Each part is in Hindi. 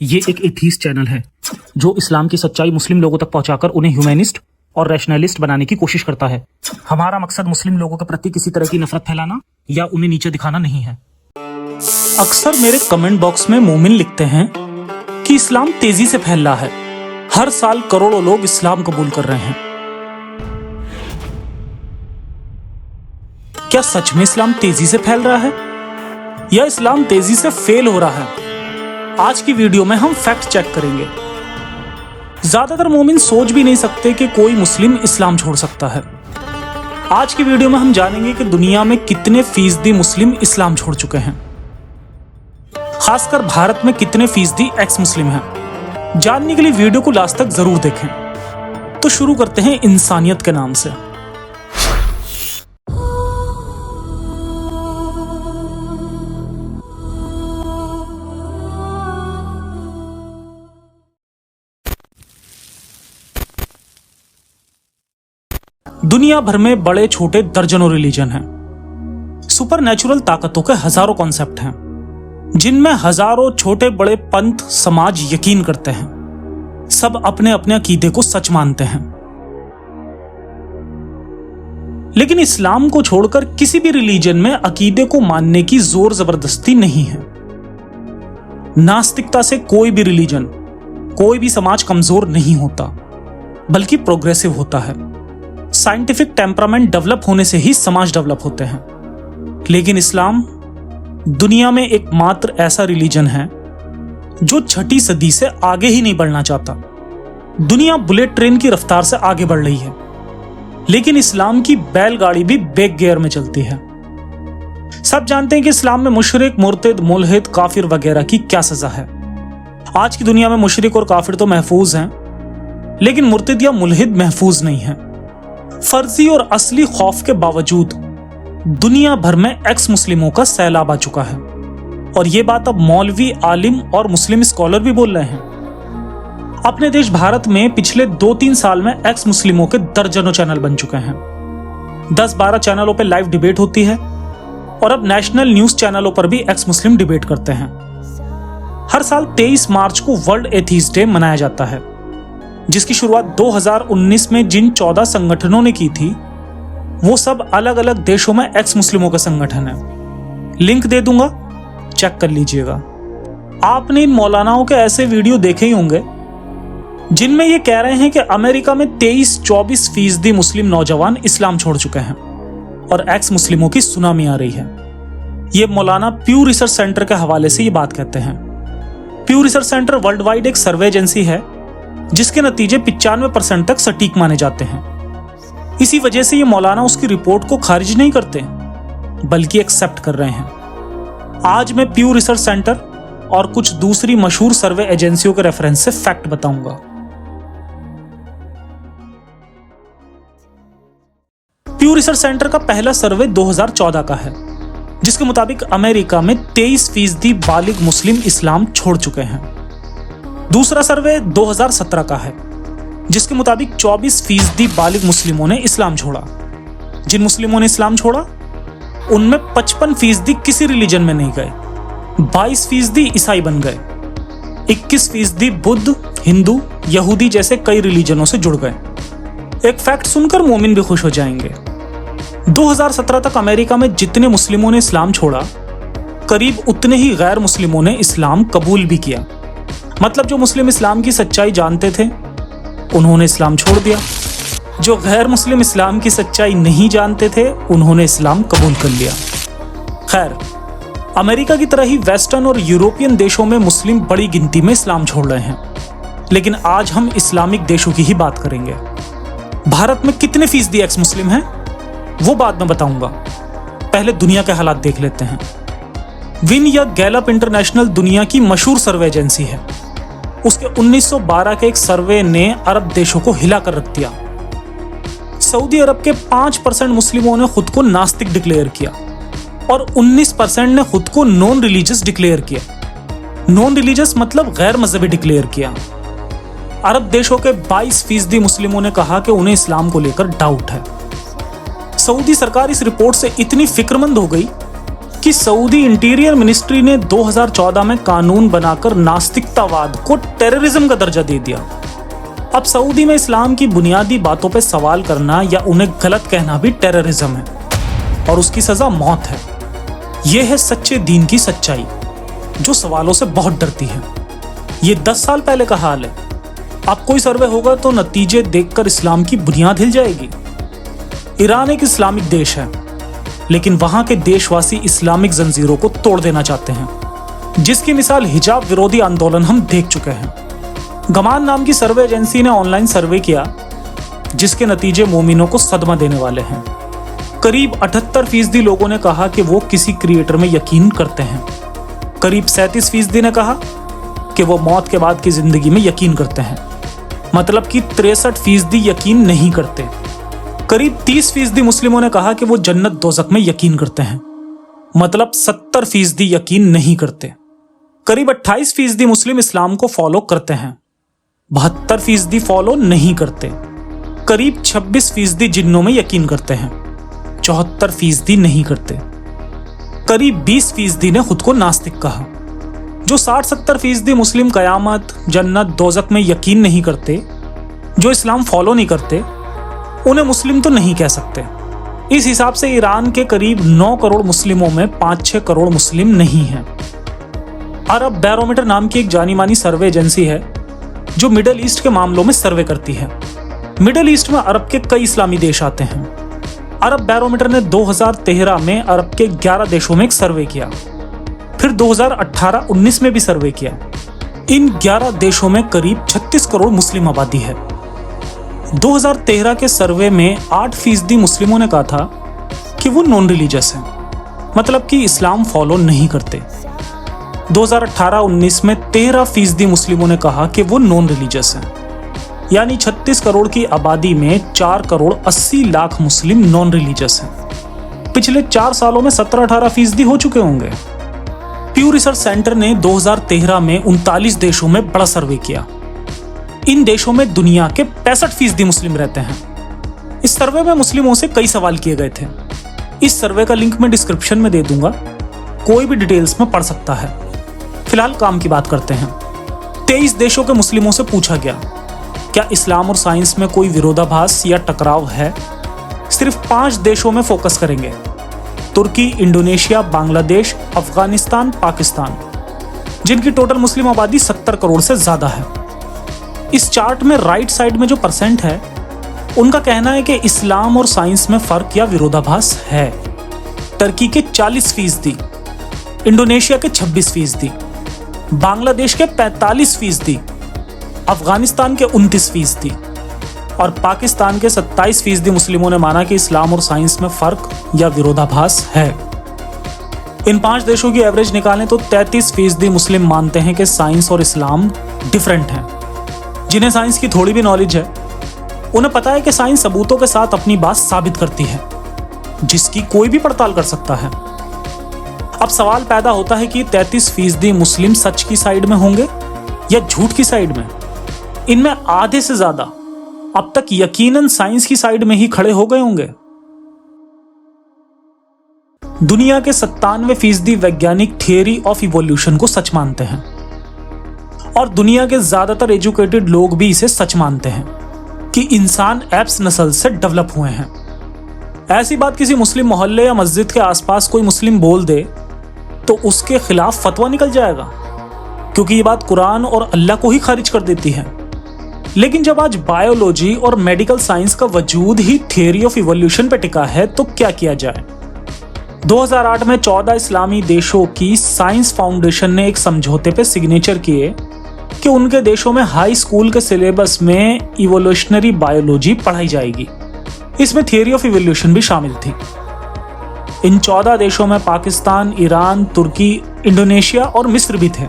ये एक एथीस्ट चैनल है जो इस्लाम की सच्चाई मुस्लिम लोगों तक पहुंचाकर उन्हें ह्यूमैनिस्ट और रैशनलिस्ट बनाने की कोशिश करता है। हमारा मकसद मुस्लिम लोगों के प्रति किसी तरह की नफरत फैलाना या उन्हें नीचे दिखाना नहीं है। अक्सर मेरे कमेंट बॉक्स में मोमिन लिखते हैं कि इस्लाम तेजी से फैल रहा है, हर साल करोड़ों लोग इस्लाम कबूल कर रहे हैं। क्या सच में इस्लाम तेजी से फैल रहा है या इस्लाम तेजी से फेल हो रहा है? आज की वीडियो में हम फैक्ट चेक करेंगे। ज्यादातर मोमिन सोच भी नहीं सकते कि कोई मुस्लिम इस्लाम छोड़ सकता है। आज की वीडियो में हम जानेंगे कि दुनिया में कितने फीसदी मुस्लिम इस्लाम छोड़ चुके हैं, खासकर भारत में कितने फीसदी एक्स मुस्लिम हैं। जानने के लिए वीडियो को लास्ट तक जरूर देखें। तो शुरू करते हैं इंसानियत के नाम से। दुनिया भर में बड़े छोटे दर्जनों रिलीजन हैं। सुपरनैचुरल ताकतों के हजारों कॉन्सेप्ट हैं, जिनमें हजारों छोटे बड़े पंथ समाज यकीन करते हैं। सब अपने अपने अकीदे को सच मानते हैं। लेकिन इस्लाम को छोड़कर किसी भी रिलीजन में अकीदे को मानने की जोर जबरदस्ती नहीं है। नास्तिकता से कोई भी रिलीजन, कोई भी समाज कमजोर नहीं होता, बल्कि प्रोग्रेसिव होता है। साइंटिफिक टेम्परामेंट डेवलप होने से ही समाज डेवलप होते हैं। लेकिन इस्लाम दुनिया में एकमात्र ऐसा रिलीजन है जो 6ठी सदी से आगे ही नहीं बढ़ना चाहता। दुनिया बुलेट ट्रेन की रफ्तार से आगे बढ़ रही है, लेकिन इस्लाम की बैलगाड़ी भी बैक गियर में चलती है। सब जानते हैं कि इस्लाम में मुशरिक, मुर्तिद, मुल्हिद, काफिर वगैरह की क्या सजा है। आज की दुनिया में मुशरिक और काफिर तो महफूज हैं, लेकिन मुर्तिद या मुल्हिद महफूज नहीं है। फर्जी और असली खौफ के बावजूद दुनिया भर में एक्स मुस्लिमों का सैलाब आ चुका है, और ये बात अब मौलवी, आलिम और मुस्लिम स्कॉलर भी बोल रहे हैं। अपने देश भारत में पिछले 2-3 साल में एक्स मुस्लिमों के दर्जनों चैनल बन चुके हैं। 10-12 चैनलों पर लाइव डिबेट होती है, और अब नेशनल न्यूज चैनलों पर भी एक्स मुस्लिम डिबेट करते हैं। हर साल 23 मार्च को वर्ल्ड एथीस्ट डे मनाया जाता है, जिसकी शुरुआत 2019 में जिन 14 संगठनों ने की थी, वो सब अलग अलग देशों में एक्स मुस्लिमों का संगठन है। लिंक दे दूंगा, चेक कर लीजिएगा। आपने इन मौलानाओं के ऐसे वीडियो देखे ही होंगे जिनमें ये कह रहे हैं कि अमेरिका में 23-24% मुस्लिम नौजवान इस्लाम छोड़ चुके हैं और एक्स मुस्लिमों की सुनामी आ रही है। ये मौलाना प्यू रिसर्च सेंटर के हवाले से ये बात कहते हैं। प्यू रिसर्च सेंटर वर्ल्ड वाइड एक सर्वे एजेंसी है, जिसके नतीजे 95% तक सटीक माने जाते हैं। इसी वजह से ये मौलाना उसकी रिपोर्ट को खारिज नहीं करते, बल्कि एक्सेप्ट कर रहे हैं। आज मैं प्यू रिसर्च सेंटर और कुछ दूसरी मशहूर सर्वे एजेंसियों के रेफरेंस से फैक्ट बताऊंगा। प्यू रिसर्च सेंटर का पहला सर्वे 2014 का है, जिसके मुताबिक अमेरिका में 23% बालिग मुस्लिम इस्लाम छोड़ चुके हैं। दूसरा सर्वे 2017 का है, जिसके मुताबिक 24% बालिग मुस्लिमों ने इस्लाम छोड़ा। जिन मुस्लिमों ने इस्लाम छोड़ा, उनमें 55% किसी रिलीजन में नहीं गए, 22% ईसाई बन गए, 21% बुद्ध, हिंदू, यहूदी जैसे कई रिलीजनों से जुड़ गए। एक फैक्ट सुनकर मोमिन भी खुश हो जाएंगे। 2017 तक अमेरिका में जितने मुस्लिमों ने इस्लाम छोड़ा, करीब उतने ही गैर मुस्लिमों ने इस्लाम कबूल भी किया। मतलब जो मुस्लिम इस्लाम की सच्चाई जानते थे, उन्होंने इस्लाम छोड़ दिया। जो गैर मुस्लिम इस्लाम की सच्चाई नहीं जानते थे, उन्होंने इस्लाम कबूल कर लिया। खैर, अमेरिका की तरह ही वेस्टर्न और यूरोपियन देशों में मुस्लिम बड़ी गिनती में इस्लाम छोड़ रहे हैं, लेकिन आज हम इस्लामिक देशों की ही बात करेंगे। भारत में कितने फीसदी एक्स मुस्लिम हैं, वो बात मैं बताऊंगा। पहले दुनिया के हालात देख लेते हैं। विन या गैलप इंटरनेशनल दुनिया की मशहूर सर्वे एजेंसी है। उसके 1912 के एक सर्वे ने अरब देशों को हिला कर रख दिया। सऊदी अरब के 5% मुस्लिमों ने खुद को नास्तिक डिक्लेयर किया, और 19% ने खुद को नॉन रिलीजियस डिक्लेयर किया। नॉन रिलीजियस मतलब गैर मजहबी डिक्लेयर किया। अरब देशों के 22% मुस्लिमों ने कहा कि उन्हें इस्लाम को लेकर डाउट है। सऊदी सरकार इस रिपोर्ट से इतनी फिक्रमंद हो गई कि सऊदी इंटीरियर मिनिस्ट्री ने 2014 में कानून बनाकर नास्तिकतावाद को टेररिज्म का दर्जा दे दिया। अब सऊदी में इस्लाम की बुनियादी बातों पर सवाल करना या उन्हें गलत कहना भी टेररिज्म है और उसकी सजा मौत है। यह है सच्चे दीन की सच्चाई जो सवालों से बहुत डरती है। ये 10 साल पहले का हाल है। अब कोई सर्वे होगा तो नतीजे देखकर इस्लाम की बुनियाद हिल जाएगी। ईरान एक इस्लामिक देश है, लेकिन वहां के देशवासी इस्लामिक जंजीरों को तोड़ देना चाहते हैं, जिसकी मिसाल हिजाब विरोधी आंदोलन हम देख चुके हैं। गमान नाम की सर्वे एजेंसी ने ऑनलाइन सर्वे किया, जिसके नतीजे मोमिनों को सदमा देने वाले हैं। करीब 78% लोगों ने कहा कि वो किसी क्रिएटर में यकीन करते हैं। करीब 37% ने कहा कि वो मौत के बाद की जिंदगी में यकीन करते हैं, मतलब कि 63% यकीन नहीं करते। करीब 30% मुस्लिमों ने कहा कि वो जन्नत दोज़ख में यकीन करते हैं, मतलब 70% यकीन नहीं करते। करीब 28% मुस्लिम इस्लाम को फॉलो करते हैं, 72% फॉलो नहीं करते। करीब 26% जिन्नों में यकीन करते हैं, 74% नहीं करते। करीब 20% ने खुद को नास्तिक कहा। जो 60-70% मुस्लिम कयामत, जन्नत, दोज़ख में यकीन नहीं करते, जो इस्लाम फॉलो नहीं करते, उन्हें मुस्लिम तो नहीं कह सकते। इस हिसाब से ईरान के करीब 9 करोड़ मुस्लिमों में 5-6 करोड़ मुस्लिम नहीं हैं। अरब बैरोमीटर नाम की एक जानी मानी सर्वे एजेंसी है जो मिडल ईस्ट के मामलों में सर्वे करती है। मिडल ईस्ट में अरब के कई इस्लामी देश आते हैं। अरब बैरोमीटर ने 2013 में अरब के 11 देशों में एक सर्वे किया, फिर 2018-19 में भी सर्वे किया। इन 11 देशों में करीब 36 करोड़ मुस्लिम आबादी है। 2013 के सर्वे में 8% मुस्लिमों ने कहा था कि वो नॉन रिलीजियस हैं, मतलब कि इस्लाम फॉलो नहीं करते। 2018-19 में 13% मुस्लिमों ने कहा कि वो नॉन रिलीजियस हैं, यानी 36 करोड़ की आबादी में 4 करोड़ 80 लाख मुस्लिम नॉन रिलीजियस हैं। पिछले 4 सालों में 17-18% हो चुके होंगे। प्यू रिसर्च सेंटर ने 2013 में 39 देशों में बड़ा सर्वे किया। इन देशों में दुनिया के 65% मुस्लिम रहते हैं। इस सर्वे में मुस्लिमों से कई सवाल किए गए थे। इस सर्वे का लिंक मैं डिस्क्रिप्शन में दे दूंगा, कोई भी डिटेल्स में पढ़ सकता है। फिलहाल काम की बात करते हैं। 23 देशों के मुस्लिमों से पूछा गया, क्या इस्लाम और साइंस में कोई विरोधाभास या टकराव है? सिर्फ 5 देशों में फोकस करेंगे, तुर्की, इंडोनेशिया, बांग्लादेश, अफगानिस्तान, पाकिस्तान, जिनकी टोटल मुस्लिम आबादी 70 करोड़ से ज्यादा है। इस चार्ट में राइट साइड में जो परसेंट है, उनका कहना है कि इस्लाम और साइंस में फर्क या विरोधाभास है। टर्की के 40%, इंडोनेशिया के 26%, बांग्लादेश के 45%, अफगानिस्तान के 29% और पाकिस्तान के 27% मुस्लिमों ने माना कि इस्लाम और साइंस में फर्क या विरोधाभास है। इन 5 देशों की एवरेज निकालें तो 33% मुस्लिम मानते हैं कि साइंस और इस्लाम डिफरेंट हैं। जिन्हें साइंस की थोड़ी भी नॉलेज है, उन्हें पता है कि साइंस सबूतों के साथ अपनी बात साबित करती है, जिसकी कोई भी पड़ताल कर सकता है। अब सवाल पैदा होता है कि 33% मुस्लिम सच की साइड में होंगे या झूठ की साइड में। इनमें आधे से ज्यादा अब तक यकीनन साइंस की साइड में ही खड़े हो गए होंगे। दुनिया के 97% वैज्ञानिक थियरी ऑफ इवोल्यूशन को सच मानते हैं और दुनिया के ज्यादातर एजुकेटेड लोग भी इसे सच मानते हैं कि इंसान एप्स नस्ल से डेवलप हुए हैं। ऐसी बात किसी मुस्लिम मोहल्ले या मस्जिद के आसपास कोई मुस्लिम बोल दे तो उसके खिलाफ फतवा निकल जाएगा, क्योंकि ये बात कुरान और अल्लाह को ही खारिज कर देती है। लेकिन जब आज बायोलॉजी और मेडिकल साइंस का वजूद ही थियरी ऑफ इवोल्यूशन पे टिका है तो क्या किया जाए। 2008 में 14 इस्लामी देशों की साइंस फाउंडेशन ने एक समझौते पे सिग्नेचर किए कि उनके देशों में हाई स्कूल के सिलेबस में इवोल्यूशनरी बायोलॉजी पढ़ाई जाएगी। इसमें थियरी ऑफ इवोल्यूशन भी शामिल थी। इन 14 देशों में पाकिस्तान, ईरान, तुर्की, इंडोनेशिया और मिस्र भी थे।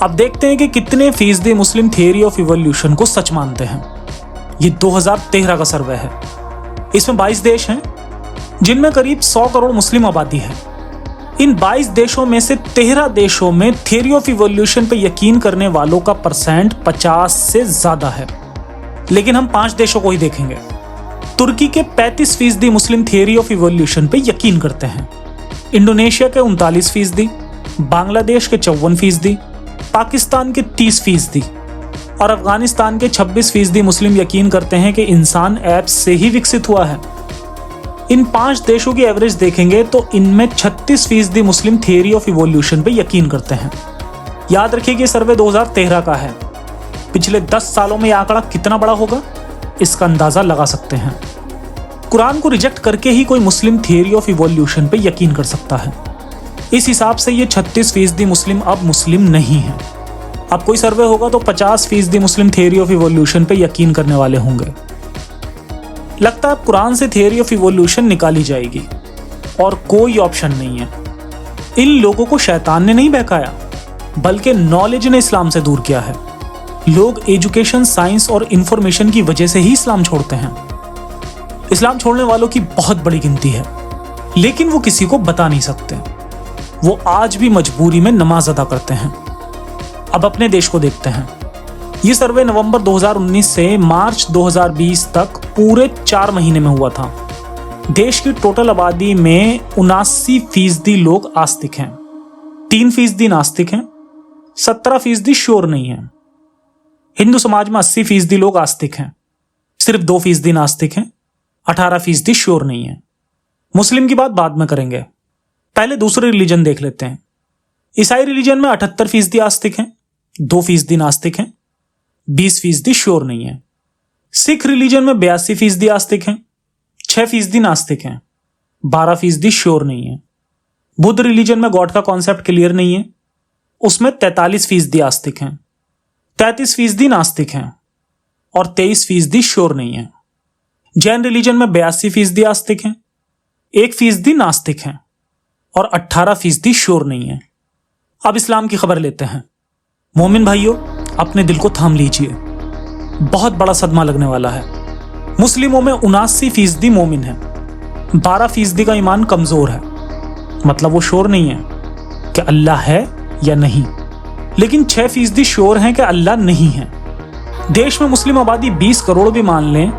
अब देखते हैं कि कितने फीसदी मुस्लिम थियरी ऑफ इवोल्यूशन को सच मानते हैं। ये 2013 का सर्वे है। इसमें 22 देश हैं जिनमें करीब 100 करोड़ मुस्लिम आबादी है। इन 22 देशों में से 13 देशों में थियरी ऑफ इवोल्यूशन पे यकीन करने वालों का परसेंट 50 से ज्यादा है। लेकिन हम 5 देशों को ही देखेंगे। तुर्की के 35% मुस्लिम थियरी ऑफ इवोल्यूशन पे यकीन करते हैं। इंडोनेशिया के 39%, बांग्लादेश के 54%, पाकिस्तान के 30% और अफगानिस्तान के 26% मुस्लिम यकीन करते हैं कि इंसान ऐप्स से ही विकसित हुआ है। इन 5 देशों की एवरेज देखेंगे तो इनमें 36% मुस्लिम थियरी ऑफ इवोल्यूशन पे यकीन करते हैं। याद रखिए कि सर्वे 2013 का है। पिछले 10 सालों में यह आंकड़ा कितना बड़ा होगा, इसका अंदाजा लगा सकते हैं। कुरान को रिजेक्ट करके ही कोई मुस्लिम थियरी ऑफ इवोल्यूशन पे यकीन कर सकता है। इस हिसाब से ये 36% मुस्लिम अब मुस्लिम नहीं है। अब कोई सर्वे होगा तो 50% मुस्लिम थियरी ऑफ इवोल्यूशन पे यकीन करने वाले होंगे। लगता है अब कुरान से थियरी ऑफ इवोल्यूशन निकाली जाएगी और कोई ऑप्शन नहीं है। इन लोगों को शैतान ने नहीं बहकाया, बल्कि नॉलेज ने इस्लाम से दूर किया है। लोग एजुकेशन, साइंस और इंफॉर्मेशन की वजह से ही इस्लाम छोड़ते हैं। इस्लाम छोड़ने वालों की बहुत बड़ी गिनती है, लेकिन वो किसी को बता नहीं सकते। वो आज भी मजबूरी में नमाज अदा करते हैं। अब अपने देश को देखते हैं। ये सर्वे नवंबर 2019 से मार्च 2020 तक पूरे 4 महीने में हुआ था। देश की टोटल आबादी में 79% लोग आस्तिक हैं, 3% नास्तिक हैं, 17% श्योर नहीं है। हिंदू समाज में 80% लोग आस्तिक हैं, सिर्फ 2% नास्तिक हैं, 18% श्योर नहीं है। मुस्लिम की बात बाद में करेंगे, पहले दूसरे रिलीजन देख लेते हैं। ईसाई रिलीजन में 78% आस्तिक हैं, 2% नास्तिक हैं, 20% श्योर नहीं है। सिख रिलीजन में 82% आस्तिक हैं, 6% नास्तिक हैं, 12% श्योर नहीं है। बुद्ध रिलीजन में गॉड का कॉन्सेप्ट क्लियर नहीं है, उसमें 43% आस्तिक हैं, 33% नास्तिक हैं और 23% श्योर नहीं है। जैन रिलीजन में 82% आस्तिक हैं, 1% नास्तिक हैं और 18% श्योर नहीं है। अब इस्लाम की खबर लेते हैं। मोमिन भाइयों, अपने दिल को थाम लीजिए, बहुत बड़ा सदमा लगने वाला है। मुस्लिमों में 79% मोमिन है, 12% का ईमान कमजोर है। मतलब वो श्योर नहीं है कि अल्लाह है या नहीं, लेकिन 6% श्योर हैं कि अल्लाह नहीं है। देश में मुस्लिम आबादी 20 करोड़ भी मान लें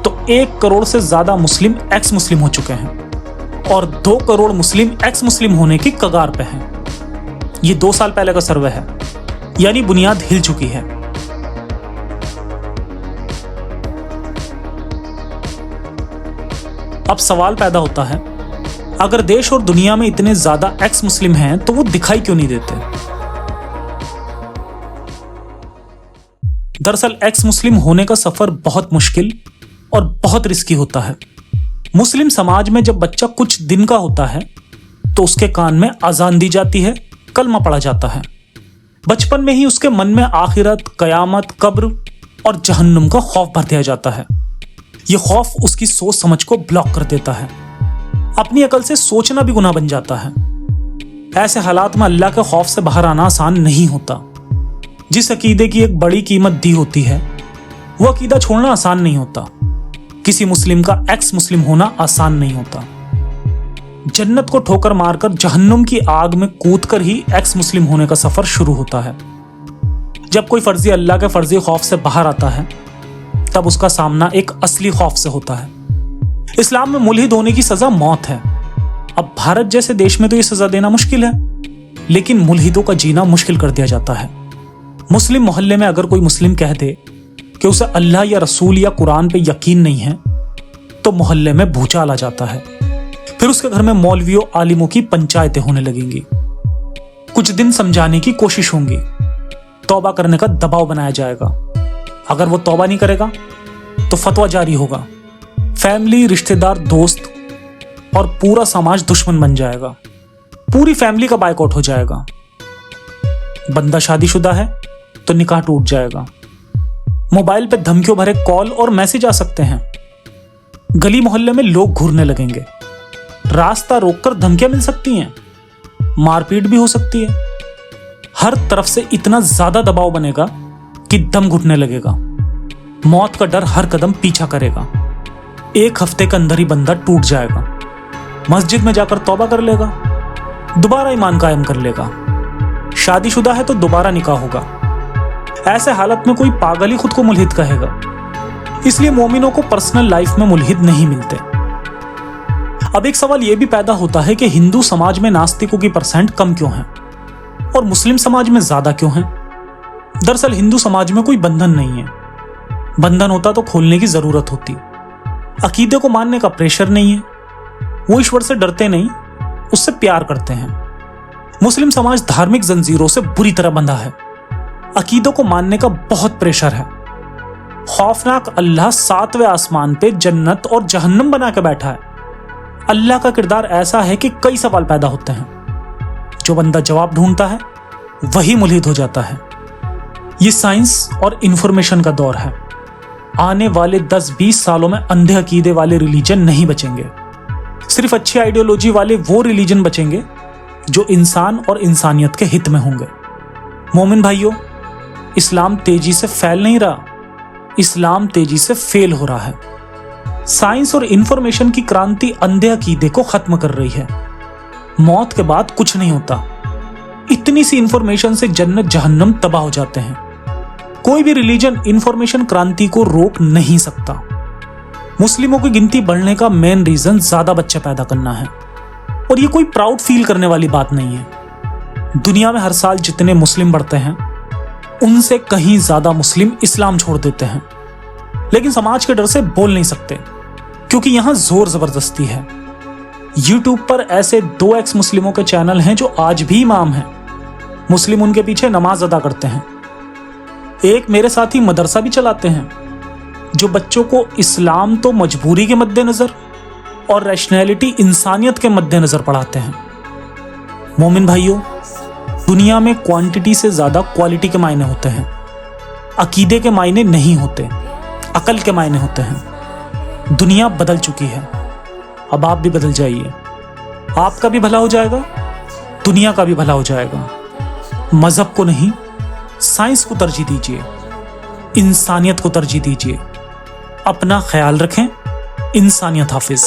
तो 1 करोड़ से ज्यादा मुस्लिम एक्स मुस्लिम हो चुके हैं और 2 करोड़ मुस्लिम एक्स मुस्लिम होने की कगार पे हैं। ये 2 साल पहले का सर्वे है, यानी बुनियाद हिल चुकी है। अब सवाल पैदा होता है, अगर देश और दुनिया में इतने ज्यादा एक्स मुस्लिम हैं तो वो दिखाई क्यों नहीं देते? दरअसल एक्स मुस्लिम होने का सफर बहुत मुश्किल और बहुत रिस्की होता है। मुस्लिम समाज में जब बच्चा कुछ दिन का होता है तो उसके कान में अजान दी जाती है, कलमा पढ़ा जाता है। बचपन में ही उसके मन में आखिरत, कयामत, कब्र और जहन्नुम का खौफ भर दिया जाता है। यह खौफ उसकी सोच समझ को ब्लॉक कर देता है। अपनी अकल से सोचना भी गुनाह बन जाता है। ऐसे हालात में अल्लाह के खौफ से बाहर आना आसान नहीं होता। जिस अकीदे की एक बड़ी कीमत दी होती है, वो अकीदा छोड़ना आसान नहीं होता। किसी मुस्लिम का एक्स मुस्लिम होना आसान नहीं होता। जन्नत को ठोकर मारकर जहन्नुम की आग में कूदकर ही एक्स मुस्लिम होने का सफर शुरू होता है। जब कोई फर्जी अल्लाह के फर्जी खौफ से बाहर आता है, तब उसका सामना एक असली खौफ से होता है। इस्लाम में मुल्हिद होने की सजा मौत है। अब भारत जैसे देश में तो यह सजा देना मुश्किल है, लेकिन मुल्हिदों का जीना मुश्किल कर दिया जाता है। मुस्लिम मोहल्ले में अगर कोई मुस्लिम कह दे कि उसे अल्लाह या रसूल या कुरान पे यकीन नहीं है, तो मोहल्ले में भूचाल आ जाता है। फिर उसके घर में मौलवियों, आलिमों की पंचायतें होने लगेंगी। कुछ दिन समझाने की कोशिश होंगी, तौबा करने का दबाव बनाया जाएगा। अगर वो तौबा नहीं करेगा तो फतवा जारी होगा। फैमिली, रिश्तेदार, दोस्त और पूरा समाज दुश्मन बन जाएगा। पूरी फैमिली का बायकॉट हो जाएगा। बंदा शादीशुदा है तो निकाह टूट जाएगा। मोबाइल पे धमकियों भरे कॉल और मैसेज आ सकते हैं। गली मोहल्ले में लोग घूरने लगेंगे। रास्ता रोककर धमकियां मिल सकती हैं। मारपीट भी हो सकती है। हर तरफ से इतना ज्यादा दबाव बनेगा कि दम घुटने लगेगा। मौत का डर हर कदम पीछा करेगा। 1 हफ्ते के अंदर ही बंदा टूट जाएगा। मस्जिद में जाकर तौबा कर लेगा, दोबारा ईमान कायम कर लेगा। शादीशुदा है तो दोबारा निकाह होगा। ऐसे हालत में कोई पागल ही खुद को मुल्हिद कहेगा। इसलिए मोमिनों को पर्सनल लाइफ में मुल्हिद नहीं मिलते। अब एक सवाल यह भी पैदा होता है कि हिंदू समाज में नास्तिकों की परसेंट कम क्यों है और मुस्लिम समाज में ज्यादा क्यों है। दरअसल हिंदू समाज में कोई बंधन नहीं है, बंधन होता तो खोलने की जरूरत होती। अकीदे को मानने का प्रेशर नहीं है, वो ईश्वर से डरते नहीं, उससे प्यार करते हैं। मुस्लिम समाज धार्मिक जंजीरों से बुरी तरह बंधा है, अकीदों को मानने का बहुत प्रेशर है। खौफनाक अल्लाह 7वें आसमान पे जन्नत और जहन्नम बना के बैठा है। अल्लाह का किरदार ऐसा है कि कई सवाल पैदा होते हैं। जो बंदा जवाब ढूंढता है वही मुल्हिद हो जाता है। ये साइंस और इंफॉर्मेशन का दौर है। आने वाले 10-20 सालों में अंधे अकीदे वाले रिलीजन नहीं बचेंगे। सिर्फ अच्छी आइडियोलॉजी वाले वो रिलीजन बचेंगे जो इंसान और इंसानियत के हित में होंगे। मोमिन भाइयों, इस्लाम तेजी से फैल नहीं रहा, इस्लाम तेजी से फेल हो रहा है। साइंस और इंफॉर्मेशन की क्रांति अंधे अकीदे को खत्म कर रही है। मौत के बाद कुछ नहीं होता। इतनी सी इंफॉर्मेशन से जन्नत जहन्नम तबाह हो जाते हैं। कोई भी रिलीजन इंफॉर्मेशन क्रांति को रोक नहीं सकता। मुस्लिमों की गिनती बढ़ने का मेन रीजन ज्यादा बच्चे पैदा करना है, और ये कोई प्राउड फील करने वाली बात नहीं है। दुनिया में हर साल जितने मुस्लिम बढ़ते हैं उनसे कहीं ज्यादा मुस्लिम इस्लाम छोड़ देते हैं, लेकिन समाज के डर से बोल नहीं सकते क्योंकि यहां जोर जबरदस्ती है। यूट्यूब पर ऐसे 2 एक्स मुस्लिमों के चैनल हैं जो आज भी इमाम हैं। मुस्लिम उनके पीछे नमाज अदा करते हैं। एक मेरे साथी मदरसा भी चलाते हैं जो बच्चों को इस्लाम तो मजबूरी के मद्देनजर और रैशनैलिटी इंसानियत के मद्देनजर पढ़ाते हैं। मोमिन भाइयों, दुनिया में क्वांटिटी से ज्यादा क्वालिटी के मायने होते हैं। अकीदे के मायने नहीं होते, अकल के मायने होते हैं। दुनिया बदल चुकी है, अब आप भी बदल जाइए। आपका भी भला हो जाएगा, दुनिया का भी भला हो जाएगा। मजहब को नहीं, साइंस को तरजीह दीजिए, इंसानियत को तरजीह दीजिए। अपना ख्याल रखें। इंसानियत हाफिज।